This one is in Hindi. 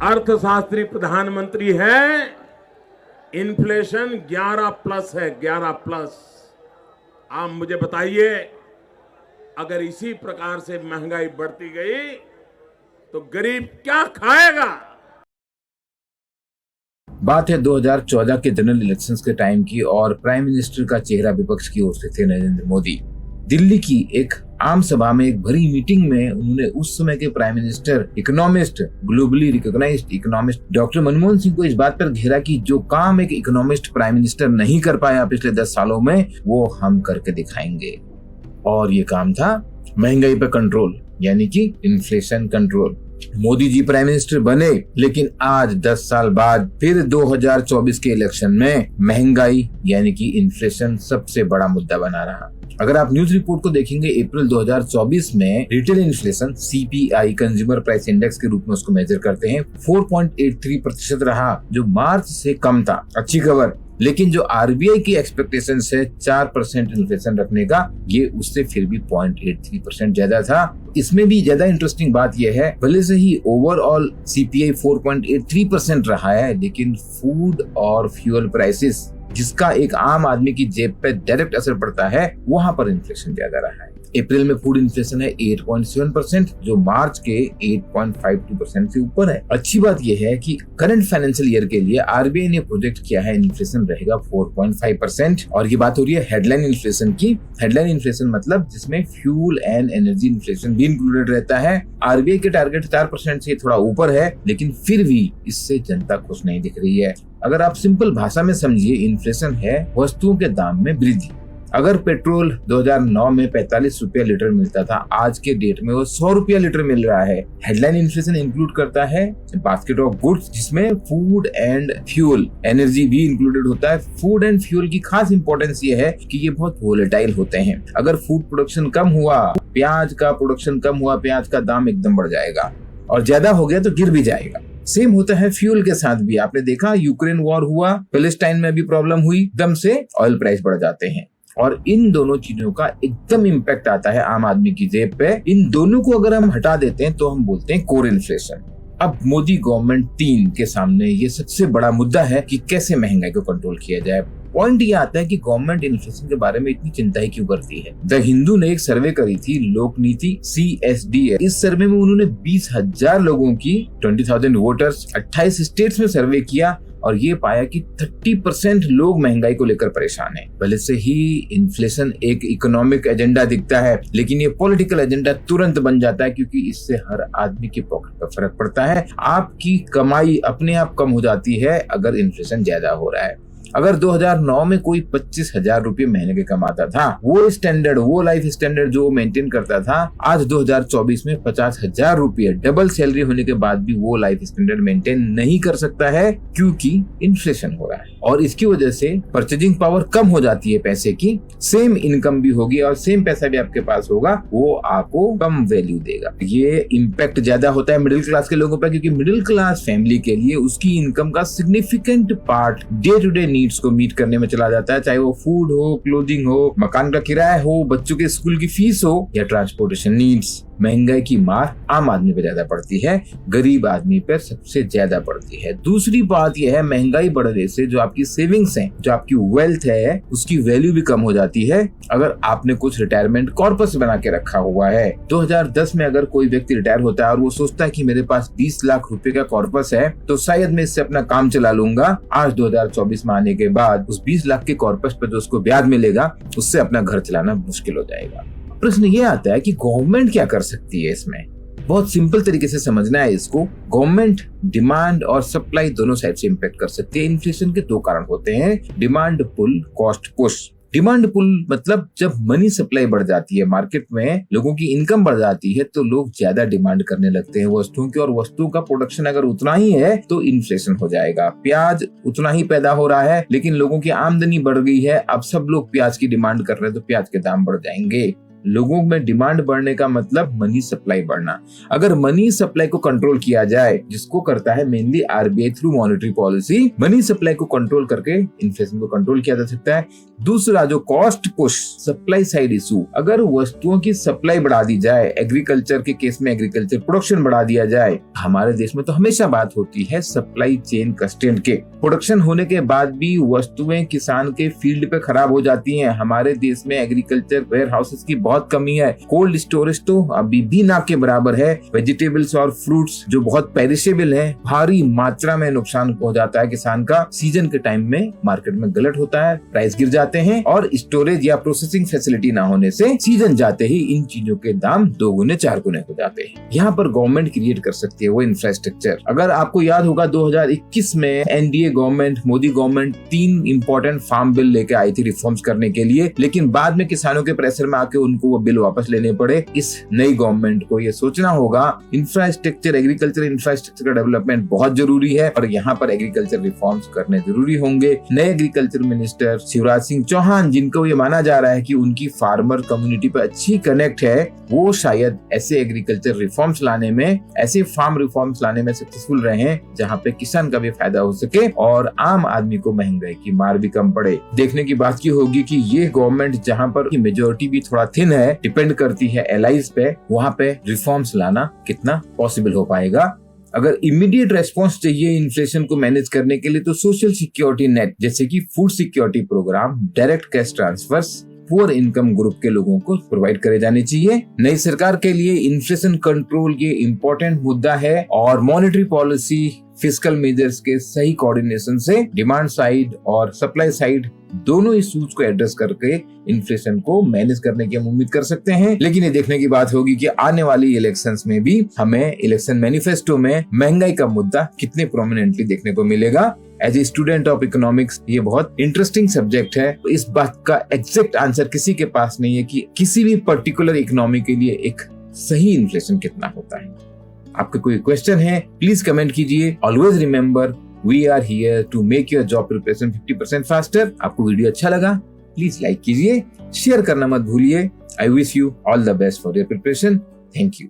अर्थशास्त्री प्रधानमंत्री है, इन्फ्लेशन 11+ है, 11+। आप मुझे बताइए, अगर इसी प्रकार से महंगाई बढ़ती गई तो गरीब क्या खाएगा? बात है 2014 के जनरल इलेक्शंस के टाइम की और प्राइम मिनिस्टर का चेहरा विपक्ष की ओर से थे नरेंद्र मोदी। दिल्ली की एक आम सभा में एक भरी मीटिंग में उन्होंने उस समय के prime minister, economist, globally recognised economist doctor Manmohan Singh को इस बात पर घेरा कि जो काम एक इकोनॉमिस्ट प्राइम मिनिस्टर नहीं कर पाया पिछले 10 सालों में, वो हम करके दिखाएंगे। और ये काम था महंगाई पर कंट्रोल, यानी कि inflation control. Modi ji prime minister बने, लेकिन आज 10 साल बाद फिर 2024 के इलेक्शन में महंगाई यानी कि इन्फ्लेशन सबसे बड़ा मुद्दा बना रहा। अगर आप न्यूज रिपोर्ट को देखेंगे, अप्रैल 2024 में retail inflation CPI consumer price index के रूप में उसको मेजर करते हैं 4.83% रहा, जो मार्च से कम था। अच्छी खबर। लेकिन जो RBI की एक्सपेक्टेशन है 4% इन्फ्लेशन रखने का, ये उससे फिर भी 0.83% ज्यादा था। इसमें भी ज्यादा इंटरेस्टिंग बात यह है, भले से ही ओवरऑल CPI 4.83% रहा है, लेकिन फूड और फ्यूल प्राइसेस, जिसका एक आम आदमी की जेब पे डायरेक्ट असर पड़ता है, वहां पर इन्फ्लेशन ज्यादा रहा है। अप्रैल में फूड इन्फ्लेशन है 8.7%, जो मार्च के 8.52% से ऊपर है। अच्छी बात यह है कि करंट फाइनेंशियल ईयर के लिए RBI ने प्रोजेक्ट किया है इन्फ्लेशन रहेगा 4.5%। और ये बात हो रही है हेडलाइन इन्फ्लेशन की। हेडलाइन इन्फ्लेशन मतलब जिसमें फ्यूल एंड एनर्जी इन्फ्लेशन भी इंक्लूडेड रहता है। RBI के टारगेट 4% से थोड़ा ऊपर है, लेकिन फिर भी इससे जनता खुश नहीं दिख रही है। अगर आप सिंपल भाषा में समझिए, इन्फ्लेशन है वस्तुओं के दाम में वृद्धि। अगर पेट्रोल 2009 में 45 रुपया लीटर मिलता था, आज के डेट में वो 100 रुपया लीटर मिल रहा है। हेडलाइन इन्फ्लेशन इंक्लूड करता है बास्केट ऑफ गुड्स, जिसमें फूड एंड फ्यूल, एनर्जी भी इंक्लूडेड होता है। फूड एंड फ्यूल की खास इंपॉर्टेंस ये है कि ये बहुत वोलेटाइल होते हैं। अगर फूड प्रोडक्शन कम हुआ, प्याज का प्रोडक्शन कम हुआ, प्याज का दाम एकदम बढ़ जाएगा, और ज्यादा हो गया तो गिर भी जाएगा। सेम होता है फ्यूल के साथ भी। आपने देखा, यूक्रेन वॉर हुआ, पैलेस्टाइन में भी प्रॉब्लम हुई, एकदम से ऑयल प्राइस बढ़ जाते हैं। और इन दोनों चीजों का एकदम इम्पैक्ट आता है आम आदमी की जेब पे। इन दोनों को अगर हम हटा देते हैं तो हम बोलते हैं कोर इन्फ्लेशन। अब मोदी गवर्नमेंट टीम के सामने ये सबसे बड़ा मुद्दा है कि कैसे महंगाई को कंट्रोल किया जाए। पॉइंट ये आता है कि गवर्नमेंट इन्फ्लेशन के बारे में इतनी चिंता ही क्यों करती है। द हिंदू ने एक सर्वे करी थी, लोक नीति CSDA। इस सर्वे में उन्होंने 20,000 लोगों की, 20,000 वोटर्स, 28 स्टेट्स में सर्वे किया और ये पाया कि 30% लोग महंगाई को लेकर परेशान हैं। भले से ही इन्फ्लेशन एक इकोनॉमिक एजेंडा दिखता है, लेकिन ये पॉलिटिकल एजेंडा तुरंत बन जाता है, क्योंकि इससे हर आदमी के पॉकेट पर फर्क पड़ता है। आपकी कमाई अपने आप कम हो जाती है अगर इन्फ्लेशन ज्यादा हो रहा है। अगर 2009 में कोई 25,000 रुपये महीने के कमाता था, वो स्टैंडर्ड, वो लाइफ स्टैंडर्ड जो मेंटेन करता था, आज 2024 में 50,000 रुपये, डबल सैलरी होने के बाद भी वो लाइफ स्टैंडर्ड मेंटेन नहीं कर सकता है, क्योंकि इन्फ्लेशन हो रहा है। और इसकी वजह से परचेजिंग पावर कम हो जाती है पैसे की। सेम इनकम भी होगी और सेम पैसा भी आपके पास होगा, वो आपको कम वैल्यू देगा। ये इम्पैक्ट ज्यादा होता है मिडिल क्लास के लोगों पर, क्योंकि मिडिल क्लास फैमिली के लिए उसकी इनकम का significant part day to day needs को मीट करने में चला जाता है, चाहे वो फूड हो, क्लोथिंग हो, मकान का किराया हो, बच्चों के स्कूल की फीस हो या ट्रांसपोर्टेशन नीड्स। महंगाई की मार आम आदमी पर ज्यादा पड़ती है, गरीब आदमी पर सबसे ज्यादा पड़ती है। दूसरी बात यह है, महंगाई बढ़ने से जो आपकी सेविंग्स हैं, जो आपकी वेल्थ है, उसकी वैल्यू भी कम हो जाती है। अगर आपने कुछ रिटायरमेंट कॉर्पस बना के रखा हुआ है, 2010 में अगर कोई व्यक्ति रिटायर होता है और वो सोचता है कि मेरे पास 20 लाख रुपए का कॉर्पस है, तो शायद मैं इससे अपना काम चला लूंगा। आज 2024 में आने के बाद उस 20 लाख के कॉर्पस पर जो उसको ब्याज मिलेगा, उससे अपना घर चलाना मुश्किल हो जाएगा। प्रश्न ये आता है कि गवर्नमेंट क्या कर सकती है इसमें। बहुत सिंपल तरीके से समझना है इसको। गवर्नमेंट डिमांड और सप्लाई दोनों साइड से इम्पैक्ट कर सकती है। इन्फ्लेशन के दो कारण होते हैं, demand pull, cost push. Demand pull मतलब जब मनी सप्लाई बढ़ जाती है, मार्केट में लोगों की इनकम बढ़ जाती है, तो लोग ज्यादा डिमांड करने लगते हैं वस्तुओं की, और वस्तुओं का प्रोडक्शन अगर उतना ही है तो इन्फ्लेशन हो जाएगा। प्याज उतना ही पैदा हो रहा है, लेकिन लोगों की आमदनी बढ़ गई है, अब सब लोग प्याज की डिमांड कर रहे हैं, तो प्याज के दाम बढ़ जाएंगे। लोगों में डिमांड बढ़ने का मतलब मनी सप्लाई बढ़ना। अगर मनी सप्लाई को कंट्रोल किया जाए, जिसको करता है mainly RBI through monetary policy, money supply को कंट्रोल करके इन्फ्लेशन को कंट्रोल किया जा सकता है। दूसरा जो cost push supply side issue, अगर वस्तुओं की सप्लाई बढ़ा दी जाए, एग्रीकल्चर के केस में एग्रीकल्चर प्रोडक्शन बढ़ा दिया जाए। हमारे देश में तो हमेशा बात होती है सप्लाई चेन कंस्ट्रेंट के, प्रोडक्शन होने के बाद भी वस्तुएं किसान के फील्ड पे खराब हो जाती हैं। हमारे देश में एग्रीकल्चर वेयर हाउसेस की बहुत कमी है, कोल्ड स्टोरेज तो अभी भी ना के बराबर है। वेजिटेबल्स और फ्रूट्स जो बहुत पेरिशेबल है, भारी मात्रा में नुकसान हो जाता है किसान का। सीजन के टाइम में मार्केट में गलत होता है, प्राइस गिर जाते हैं, और स्टोरेज या प्रोसेसिंग फैसिलिटी ना होने से सीजन जाते ही इन चीजों के दाम 2 गुने 4 गुने हो जाते हैं। यहाँ पर गवर्नमेंट क्रिएट कर सकती है वो इंफ्रास्ट्रक्चर। अगर आपको याद होगा 2021 में NDA government, Modi government 3 important farm bill लेके आई थी रिफॉर्म्स करने के लिए, लेकिन बाद में किसानों के प्रेशर में आके उनको वो बिल वापस लेने पड़े। इस नई गवर्नमेंट को ये सोचना होगा इंफ्रास्ट्रक्चर, एग्रीकल्चर इंफ्रास्ट्रक्चर का डेवलपमेंट बहुत जरूरी है और यहाँ पर एग्रीकल्चर रिफॉर्म्स करने जरूरी होंगे। नए एग्रीकल्चर मिनिस्टर शिवराज सिंह चौहान, जिनको ये माना जा रहा है कि उनकी फार्मर कम्युनिटी पे अच्छी कनेक्ट है, वो शायद ऐसे एग्रीकल्चर रिफॉर्म्स लाने में, ऐसे फार्म रिफॉर्म्स लाने में सक्सेसफुल रहे हैं जहाँ पे किसान का भी फायदा हो सके और आम आदमी को महंगाई की मार भी कम पड़े। देखने की बात की होगी कि ये गवर्नमेंट जहाँ पर मेजोरिटी भी थोड़ा थिन है, डिपेंड करती है एलाइज पे, वहाँ पे रिफॉर्म्स लाना कितना पॉसिबल हो पाएगा। अगर इमीडिएट रेस्पॉन्स चाहिए इन्फ्लेशन को मैनेज करने के लिए, तो सोशल सिक्योरिटी नेट जैसे कि food security programme, direct cash transfers poor income group के लोगों को प्रोवाइड करे जाने चाहिए। नई सरकार के लिए इन्फ्लेशन कंट्रोल ये इम्पोर्टेंट मुद्दा है और मॉनेटरी पॉलिसी, फिस्कल मेजर्स के सही कोऑर्डिनेशन से डिमांड साइड और सप्लाई साइड दोनों इश्यूज को एड्रेस करके इन्फ्लेशन को मैनेज करने की हम उम्मीद कर सकते हैं। लेकिन ये देखने की बात होगी कि आने वाली इलेक्शंस में भी हमें इलेक्शन मैनिफेस्टो में महंगाई का मुद्दा कितने प्रोमिनेंटली देखने को मिलेगा। As a student of economics ये बहुत इंटरेस्टिंग सब्जेक्ट है। तो इस बात का एग्जैक्ट आंसर किसी के पास नहीं है कि किसी भी पर्टिकुलर इकोनॉमी के लिए एक सही इन्फ्लेशन कितना होता है। आपका कोई क्वेश्चन है प्लीज कमेंट कीजिए। Always remember, we are here to make your job preparation 50% faster. आपको वीडियो अच्छा लगा प्लीज लाइक कीजिए, शेयर करना मत भूलिए। I wish you all the best for your preparation. Thank you.